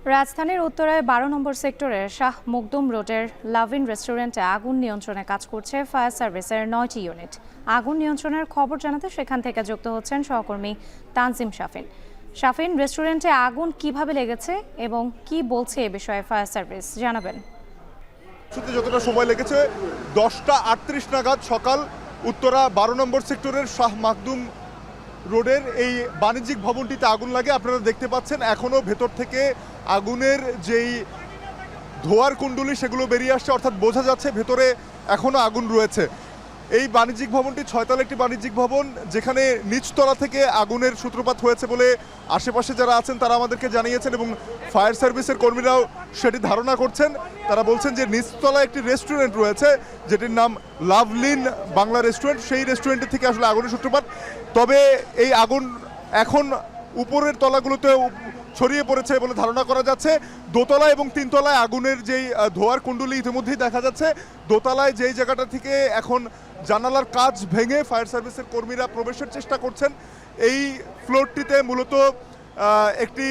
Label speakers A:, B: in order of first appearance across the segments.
A: রাজধানীর উত্তরায় ১২ নম্বর সেক্টরের শাহ মখদুম রোডের লাভিন রেস্টুরেন্টে আগুন নিয়ন্ত্রণে কাজ করছে ফায়ার সার্ভিসের ৯টি ইউনিট। আগুন নিয়ন্ত্রণের খবর জানাতে সেখান থেকে যুক্ত হচ্ছেন সহকর্মী তানজিম শাফিন। শাফিন, রেস্টুরেন্টে আগুন কিভাবে লেগেছে এবং কি বলছে এ বিষয়ে ফায়ার সার্ভিস, জানাবেন।
B: যতটা সময় লেগেছে 10টা 38 নাগাদ সকাল উত্তরা 12 নম্বর সেক্টরের শাহ মখদুম রোডের এই বাণিজ্যিক ভবনটিতে আগুন লাগে। আপনারা দেখতে পাচ্ছেন এখনও ভেতর থেকে আগুনের যেই ধোঁয়ার কুণ্ডলী সেগুলো বেরিয়ে আসছে, অর্থাৎ বোঝা যাচ্ছে ভেতরে এখনও আগুন রয়েছে। এই বাণিজ্যিক ভবনটি 6তলা একটি বাণিজ্যিক ভবন, যেখানে নিচতলা থেকে আগুনের সূত্রপাত হয়েছে বলে আশেপাশে যারা আছেন তারা আমাদেরকে জানিয়েছেন এবং ফায়ার সার্ভিসের কর্মীরাও সেটি ধারণা করছেন। তারা বলছেন যে নিচতলা একটি রেস্টুরেন্ট রয়েছে যেটির নাম লাভলিন বাংলা রেস্টুরেন্ট, সেই রেস্টুরেন্টের থেকে আসলে আগুনের সূত্রপাত। তবে এই আগুন এখন উপরের তলাগুলোতে ছড়িয়ে পড়েছে বলে ধারণা করা যাচ্ছে। দোতলা এবং তিনতলায় আগুনের যেই ধোঁয়ার কুণ্ডলী ইতিমধ্যেই দেখা যাচ্ছে। দোতলায় যেই জায়গাটা থেকে এখন জানালার কাচ ভেঙে ফায়ার সার্ভিসের কর্মীরা প্রবেশের চেষ্টা করছেন, এই ফ্লোরটিতে মূলত একটি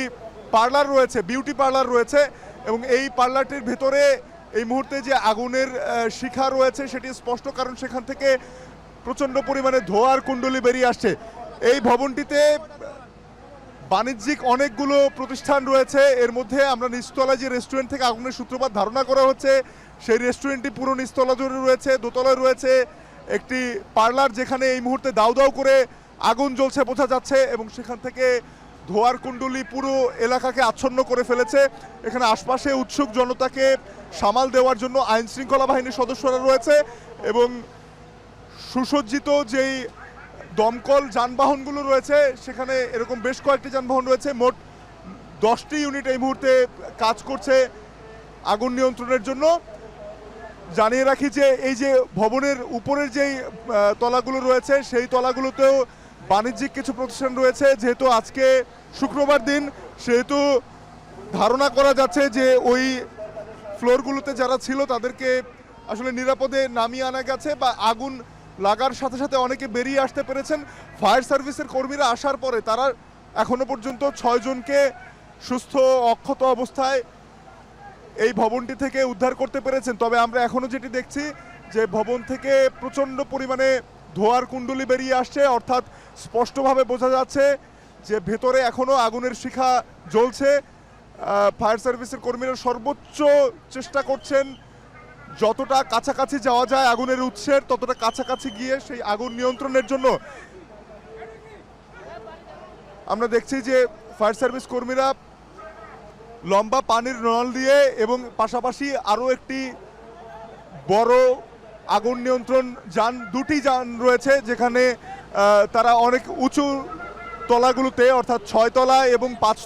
B: পার্লার রয়েছে, বিউটি পার্লার রয়েছে এবং এই পার্লারটির ভেতরে এই মুহূর্তে যে আগুনের শিখা রয়েছে সেটি স্পষ্ট, কারণ সেখান থেকে প্রচণ্ড পরিমাণে ধোঁয়ার কুণ্ডলী বেরিয়ে আসছে। এই ভবনটিতে বাণিজ্যিক অনেকগুলো প্রতিষ্ঠান রয়েছে, এর মধ্যে আমরা নিচতলায় যে রেস্টুরেন্ট থেকে আগুনের সূত্রপাত ধারণা করা হচ্ছে সেই রেস্টুরেন্টটি পুরো নিচতলা জুড়ে রয়েছে। দোতলায় রয়েছে একটি পার্লার যেখানে এই মুহূর্তে দাউ দাউ করে আগুন জ্বলছে বোঝা যাচ্ছে এবং সেখান থেকে ধোঁয়ার কুণ্ডলী পুরো এলাকাকে আচ্ছন্ন করে ফেলেছে। এখানে আশপাশে উৎসুক জনতাকে সামাল দেওয়ার জন্য আইন শৃঙ্খলা বাহিনীর সদস্যরা রয়েছে এবং সুসজ্জিত যেই দমকল যানবাহনগুলো রয়েছে সেখানে এরকম বেশ কয়েকটি যানবাহন রয়েছে। মোট 10টি ইউনিট এই মুহূর্তে কাজ করছে আগুন নিয়ন্ত্রণের জন্য। জানিয়ে রাখি যে এই যে ভবনের উপরের যেই তলাগুলো রয়েছে সেই তলাগুলোতেও বাণিজ্যিক কিছু প্রতিষ্ঠান রয়েছে। যেহেতু আজকে শুক্রবার দিন, সেহেতু ধারণা করা যাচ্ছে যে ওই ফ্লোরগুলোতে যারা ছিল তাদেরকে আসলে নিরাপদে নামিয়ে আনা গেছে বা আগুন লাগার সাথে সাথে অনেকে বেরিয়ে আসতে পেরেছেন। ফায়ার সার্ভিসের কর্মীরা আসার পরে তারা এখনো পর্যন্ত 6 জনকে সুস্থ অক্ষত অবস্থায় এই ভবনটি থেকে উদ্ধার করতে পেরেছেন। তবে আমরা এখনো যেটি দেখছি যে ভবন থেকে প্রচণ্ড পরিমাণে ধোঁয়ার কুণ্ডলী বেরিয়ে আসছে, অর্থাৎ স্পষ্টভাবে বোঝা যাচ্ছে যে ভেতরে এখনো আগুনের শিখা জ্বলছে। ফায়ার সার্ভিসের কর্মীরা সর্বোচ্চ চেষ্টা করছেন যতটা কাছাকাছি যাওয়া যায় আগুনের উৎসের, ততটা কাছাকাছি গিয়ে সেই আগুন নিয়ন্ত্রণের জন্য। আমরা দেখছি যে ফায়ার সার্ভিস কর্মীরা লম্বা পানির নল দিয়ে এবং পাশাপাশি আরও একটি বড় আগুন নিয়ন্ত্রণ যান, 2টি যান রয়েছে যেখানে তারা অনেক উঁচু তলাগুলোতে অর্থাৎ 6 তলা এবং 5